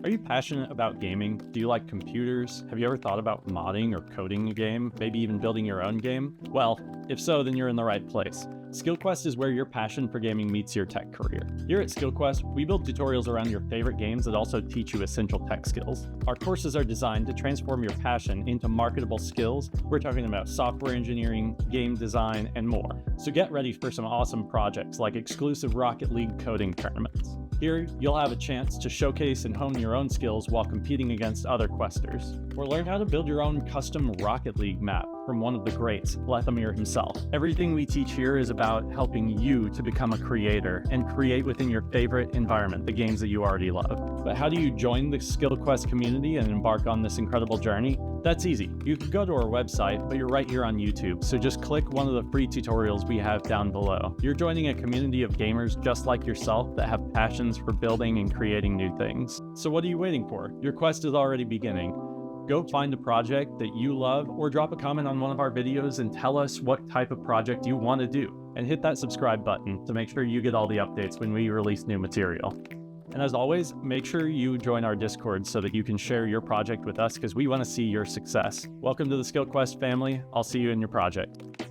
Are you passionate about gaming? Do you like computers? Have you ever thought about modding or coding a game? Maybe even building your own game? Well, if so, then you're in the right place. Skillquest is where your passion for gaming meets your tech career. Here at Skillquest, we build tutorials around your favorite games that also teach you essential tech skills. Our courses are designed to transform your passion into marketable skills. We're talking about software engineering, game design, and more. So get ready for some awesome projects like exclusive Rocket League coding tournaments. Here, you'll have a chance to showcase and hone your own skills while competing against other questers. Or learn how to build your own custom Rocket League map from one of the greats, Lethamir himself. Everything we teach here is about helping you to become a creator and create within your favorite environment the games that you already love. But how do you join the Skillquest community and embark on this incredible journey? That's easy. You can go to our website, but you're right here on YouTube, so just click one of the free tutorials we have down below. You're joining a community of gamers just like yourself that have passions for building and creating new things. So what are you waiting for? Your quest is already beginning. Go find a project that you love or drop a comment on one of our videos and tell us what type of project you want to do. And hit that subscribe button to make sure you get all the updates when we release new material. And as always, make sure you join our Discord so that you can share your project with us because we want to see your success. Welcome to the Skillquest family. I'll see you in your project.